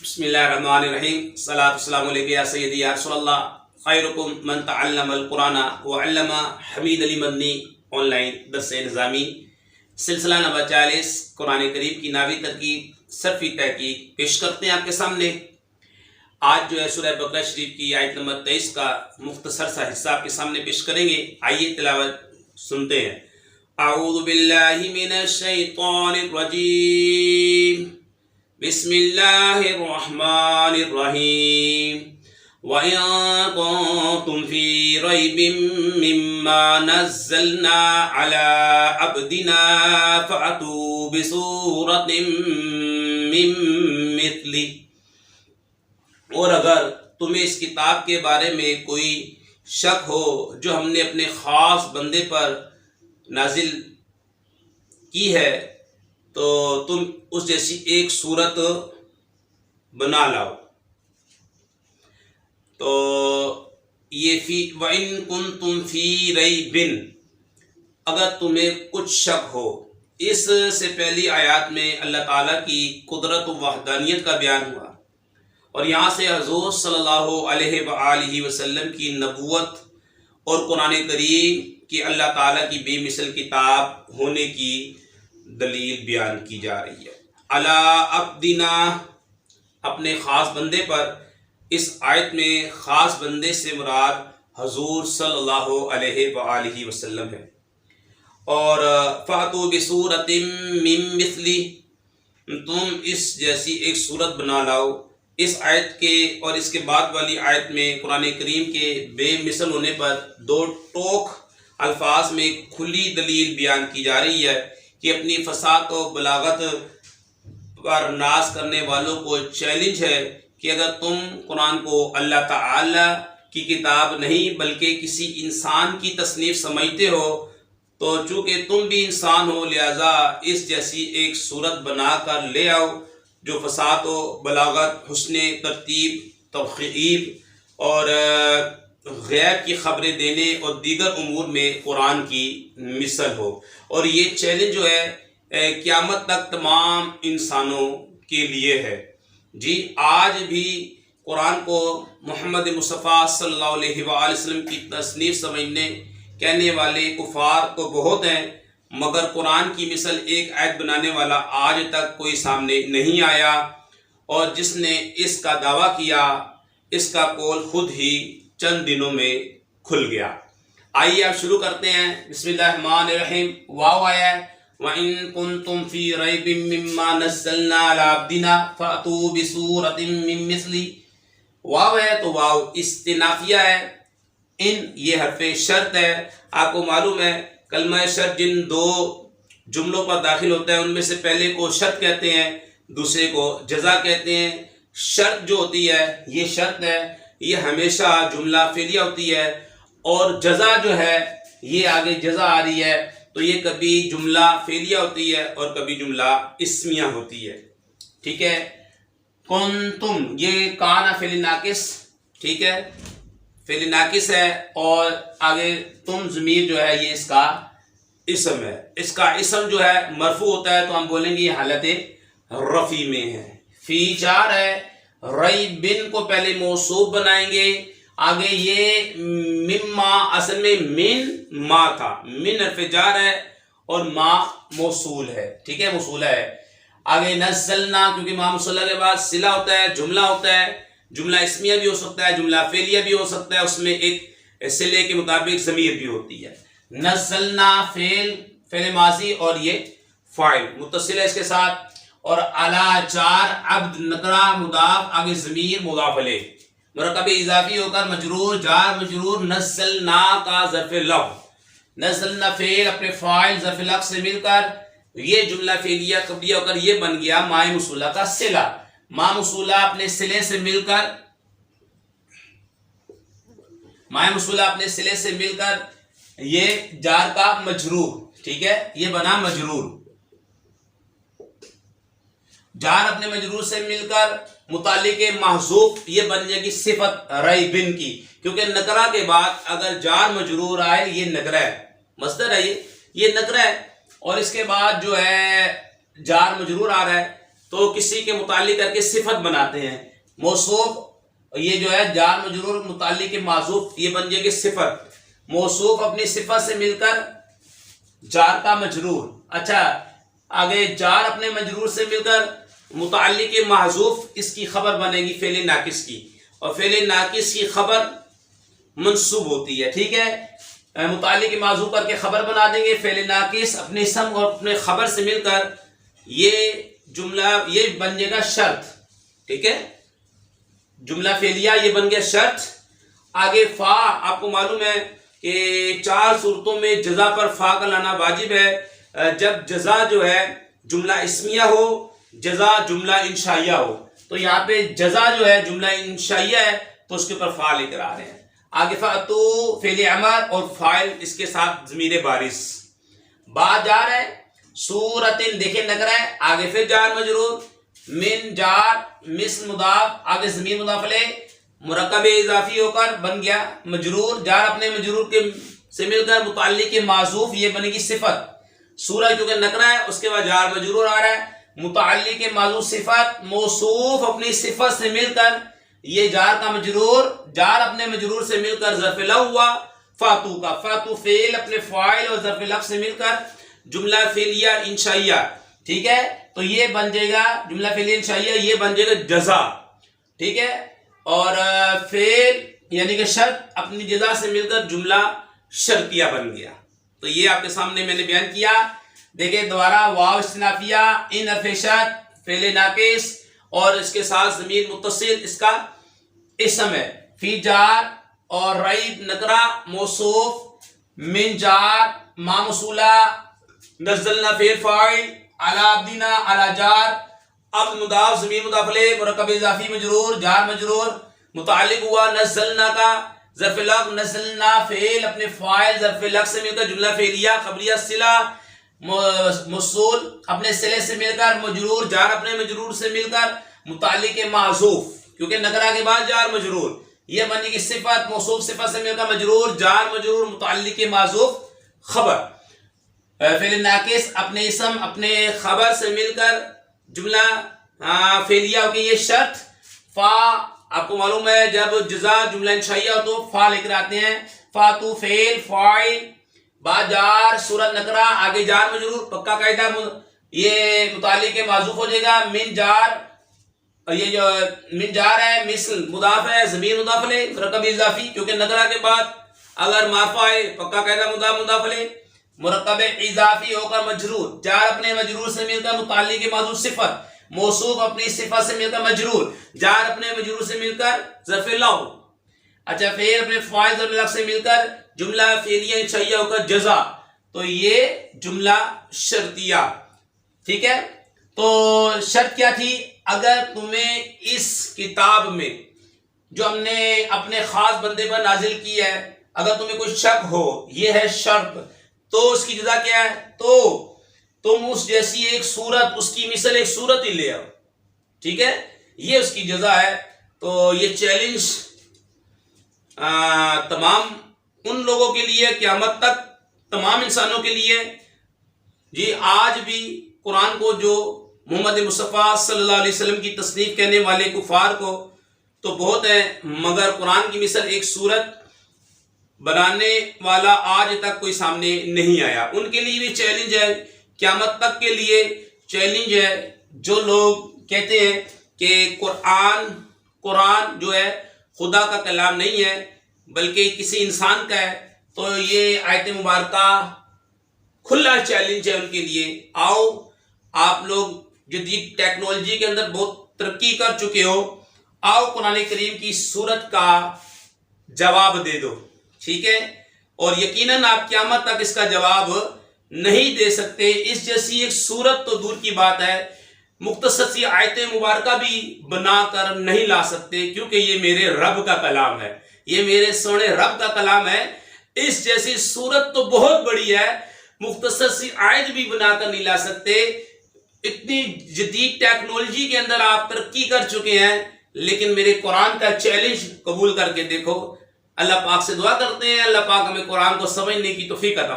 بسم اللہ الرحمن الرحیم، صلاۃ والسلام علیک یا سیدی یا رسول اللہ، خیرکم من تعلم القرآن وعلم۔ حمید علی مدنی آن لائن درس نظامی سلسلہ نمبر 40 قرآن کریم کی ناوی ترکیب صرفی تحقیق پیش کرتے ہیں آپ کے سامنے۔ آج جو ہے سورہ بقرہ شریف کی آیت نمبر 23 کا مختصر سا حصہ آپ کے سامنے پیش کریں گے۔ آئیے تلاوت سنتے ہیں۔ اعوذ باللہ من الشیطان الرجیم، بسم اللہ الرحمن الرحیم۔ وَإِن كُنتُمْ فِي رَيْبٍ مِّمَّا نَزَّلْنَا عَلَىٰ عَبْدِنَا فَأْتُوا بِسُورَةٍ مِّن مِّثْلِهِ، اور اگر تمہیں اس کتاب کے بارے میں کوئی شک ہو جو ہم نے اپنے خاص بندے پر نازل کی ہے تو تم اس جیسی ایک صورت بنا لاؤ۔ تو یہ وَإِن كُنتُمْ فِي رَيْبٍ، اگر تمہیں کچھ شک ہو۔ اس سے پہلی آیات میں اللہ تعالیٰ کی قدرت و وحدانیت کا بیان ہوا، اور یہاں سے حضور صلی اللہ علیہ وآلہ وسلم کی نبوت اور قرآن کریم کی اللہ تعالیٰ کی بے مثل کتاب ہونے کی دلیل بیان کی جا رہی ہے۔ علی عبدنا، اپنے خاص بندے پر۔ اس آیت میں خاص بندے سے مراد حضور صلی اللہ علیہ وآلہ وسلم ہے۔ اور فَأْتُوا بِسُورَةٍ مِّن مِّثْلِهِ، تم اس جیسی ایک صورت بنا لاؤ۔ اس آیت کے اور اس کے بعد والی آیت میں قرآن کریم کے بے مثل ہونے پر دو ٹوک الفاظ میں کھلی دلیل بیان کی جا رہی ہے کہ اپنی فصاحت و بلاغت پر ناز کرنے والوں کو چیلنج ہے کہ اگر تم قرآن کو اللہ تعالی کی کتاب نہیں بلکہ کسی انسان کی تصنیف سمجھتے ہو تو چونکہ تم بھی انسان ہو لہذا اس جیسی ایک صورت بنا کر لے آؤ جو فصاحت و بلاغت، حسن ترتیب، تفخیم اور غیب کی خبریں دینے اور دیگر امور میں قرآن کی مثل ہو۔ اور یہ چیلنج جو ہے قیامت تک تمام انسانوں کے لیے ہے۔ جی، آج بھی قرآن کو محمد مصطفیٰ صلی اللہ علیہ وآلہ وسلم کی تصنیف سمجھنے کہنے والے کفار تو بہت ہیں، مگر قرآن کی مثل ایک آیت بنانے والا آج تک کوئی سامنے نہیں آیا، اور جس نے اس کا دعویٰ کیا اس کا پول خود ہی چند دنوں میں کھل گیا۔ آئیے آپ شروع کرتے ہیں۔ بسم اللہ الرحمن الرحیم۔ واو آیا ہے وَإِن كُنتُمْ فِي رَيْبٍ مِّمَّا نَزَّلْنَا عَلَىٰ عَبْدِنَا فَأْتُوا بِسُورَةٍ مِّن مِّثْلِهِ۔ واو ہے تو واو استنافیہ ہے۔ ان یہ حرف شرط ہے۔ آپ کو معلوم ہے کلمہ شرط جن دو جملوں پر داخل ہوتا ہے ان میں سے پہلے کو شرط کہتے ہیں، دوسرے کو جزا کہتے ہیں۔ شرط جو ہوتی ہے یہ شرط ہے، یہ ہمیشہ جملہ فعلیہ ہوتی ہے، اور جزا جو ہے یہ آگے جزا آ رہی ہے تو یہ کبھی جملہ فعلیہ ہوتی ہے اور کبھی جملہ اسمیہ ہوتی ہے۔ ٹھیک ہے، کنتم یہ کانا فعل ناقص، ٹھیک ہے، فعل ناقص ہے، اور آگے تم ضمیر جو ہے یہ اس کا اسم ہے۔ اس کا اسم جو ہے مرفوع ہوتا ہے تو ہم بولیں گے یہ حالت رفع میں ہے۔ فی جار ہے، ریبن کو پہلے موصوف بنائیں گے، آگے یہ مما اصل میں من ما تھا، من حرف جار ہے اور ما موصول ہے، ٹھیک ہے، موصولہ ہے۔ آگے نزلنا کیونکہ ما موصولہ کے بعد صلہ ہوتا ہے، جملہ ہوتا ہے، جملہ اسمیہ بھی ہو سکتا ہے، جملہ فعلیہ بھی ہو سکتا ہے، اس میں ایک صلے کے مطابق ضمیر بھی ہوتی ہے۔ نزلنا فعل ماضی اور یہ فاعل متصل ہے اس کے ساتھ، اور علی جار عبد نکرہ مضاف آگے ضمیر مضاف الیہ، مرکب اضافی ہو کر مجرور، جار مجرور، نزلنا کا ظرف لفظ، نزلنا فعل اپنے فاعل ظرف لفظ سے مل کر یہ جملہ فعلیہ قبلیہ ہو کر یہ بن گیا ما موصولہ کا صلہ، ما موصولہ اپنے صلے سے مل کر ما موصولہ اپنے صلے سے مل کر یہ جار کا مجرور، ٹھیک ہے، یہ بنا مجرور، جار اپنے مجرور سے مل کر متعلق محذوف یہ بن جائے گی صفت ریبن کی، کیونکہ نکرہ کے بعد اگر جار مجرور آئے یہ نکرہ ہے، مصدر ہے یہ نکرہ ہے، اور اس کے بعد جو ہے جار مجرور آ رہا ہے تو کسی کے متعلق کر کے صفت بناتے ہیں. موصوف یہ جو ہے جار مجرور متعلق کے معذوف یہ بن جائے گی صفت. موصوف اپنی صفت سے مل کر جار کا مجرور. اچھا آگے جار اپنے مجرور سے مل کر متعلق کے معذوف اس کی خبر بنے گی فعل ناقص کی. اور فعل ناقص کی خبر منصوب ہوتی ہے. ٹھیک ہے متعلق معذوف کر کے خبر بنا دیں گے. فعل ناقص اپنے اسم اور اپنے خبر سے مل کر یہ جملہ یہ بن جائے گا شرط. ٹھیک ہے جملہ فعلیہ یہ بن گیا شرط. آگے فا آپ کو معلوم ہے کہ 4 صورتوں میں جزا پر فا کا لانا واجب ہے. جب جزا جو ہے جملہ اسمیہ ہو, جزا جملہ انشائیہ ہو. تو یہاں پہ جزا جو ہے جملہ انشائیہ ہے تو اس کے اوپر فا لے کر آ رہے ہیں. آگے فاتو فعل امر اور فاعل اس کے ساتھ ضمیر بارز. با جار ہے, سورتن دیکھیں نکرہ ہے, آگے پھر جار مجرور, من جار مثل مضاف, آگے ضمیر مضاف الیہ مرکب اضافی ہو کر بن گیا مجرور. جار اپنے مجرور کے سے مل کر متعلق کے معذوف یہ بنے گی صفت. سورہ کیونکہ نکرہ ہے اس کے بعد جار مجرور آ رہا ہے. متعلق کے معذوف صفت, موصوف اپنی صفت سے مل کر یہ جار کا مجرور, جار اپنے مجرور سے مل کر ظرف لو ہوا فاتو کا. فاتو فعل اپنے فاعل اور ظرف لو سے مل کر جملہ فعلیہ انشائیہ. ٹھیک ہے تو یہ بن جائے گا جملہ فعلیہ انشائیہ یہ بن جائے گا جزا. ٹھیک ہے اور فعل یعنی کہ شرط اپنی جزا سے مل کر جملہ شرطیہ بن گیا. تو یہ آپ کے سامنے میں نے بیان کیا. دیکھیں دوبارہ واو استنافیہ ان حرف شرط فعل ناقص اور اس کے ساتھ ضمیر متصل اس کا اسم ہے. فی جار اور ریب نکرہ موصوف, من جار ما موصولہ, نزلنا فعل فاعل, علی عبدنا علی جار, عبد مضاف ضمیر مضاف الیہ مرکب اضافی مجرور جار مجرور متعلق ہوا نزلنا کا ظرف لغ, نزلنا فعل اپنے فاعل ظرف لغ سے مل کر جملہ فعلیہ خبریہ صلہ, موصول اپنے صلے سے مل کر مجرور, جار اپنے مجرور سے مل کر متعلق کے معذوف کیونکہ نکرہ کے بعد جار مجرور یہ بنے گی صفت, موصوف صفت سے مل کر مجرور, جار مجرور متعلق کے معذوف خبر. فعل ناقص اپنے اسم اپنے خبر سے مل کر جملہ فعلیہ ہو کہ یہ شرط. فا آپ کو معلوم ہے جب جزا جملہ انشائیہ ہو تو فا لے کر آتے ہیں. فاتو فعل فاعل, با جار صورت نکرہ, آگے جار مجرور پکا قاعدہ یہ متعلق کے معذوف ہو جائے گا. من جار یہ جو من جار ہے مثل مضاف ہے ضمیر مضاف الیہ مرکب اضافی کیونکہ نکرہ کے بعد اگر معرفہ ہے پکا قاعدہ مضاف مضاف الیہ مرکب اضافی ہو کر مجرور, جار اپنے مجرور سے مل کر متعلق کے معذوف صفت, موصوف اپنی صفت سے مل کر مجرور, جار اپنے مجرور سے مل کر ظرف لو. اچھا فعل اپنے فاعل ظرف لغ سے مل کر جملہ فعلیہ انشائیہ ہو کر جزا. تو یہ جملہ شرطیہ. ٹھیک ہے تو شرط کیا تھی, اگر تمہیں اس کتاب میں جو ہم نے اپنے خاص بندے پر نازل کی ہے اگر تمہیں کوئی شک ہو یہ ہے شرط تو اس کی جزا کیا ہے, تو تم اس جیسی ایک صورت اس کی مثل ایک صورت ہی لے آؤ. ٹھیک ہے یہ اس کی جزا ہے. تو یہ چیلنج تمام ان لوگوں کے لیے قیامت تک تمام انسانوں کے لیے. جی آج بھی قرآن کو جو محمد مصطفیٰ صلی اللہ علیہ وسلم کی تصنیف کہنے والے کفار کو تو بہت ہے مگر قرآن کی مثل ایک صورت بنانے والا آج تک کوئی سامنے نہیں آیا. ان کے لیے بھی چیلنج ہے, قیامت تک کے لیے چیلنج ہے. جو لوگ کہتے ہیں کہ قرآن جو ہے خدا کا کلام نہیں ہے بلکہ کسی انسان کا ہے, تو یہ آیت مبارکہ کھلا چیلنج ہے ان کے لیے. آؤ آپ لوگ جدید ٹیکنالوجی کے اندر بہت ترقی کر چکے ہو, آؤ قرآن کریم کی صورت کا جواب دے دو. ٹھیک ہے اور یقیناً آپ قیامت تک اس کا جواب نہیں دے سکتے. اس جیسی ایک صورت تو دور کی بات ہے مختصر سی آیت مبارکہ بھی بنا کر نہیں لا سکتے کیونکہ یہ میرے رب کا کلام ہے, یہ میرے سونے رب کا کلام ہے. اس جیسی صورت تو بہت بڑی ہے مختصر سی آیت بھی بنا کر نہیں لا سکتے. اتنی جدید ٹیکنالوجی کے اندر آپ ترقی کر چکے ہیں لیکن میرے قرآن کا چیلنج قبول کر کے دیکھو. اللہ پاک سے دعا کرتے ہیں اللہ پاک ہمیں قرآن کو سمجھنے کی توفیق عطا فرمائے.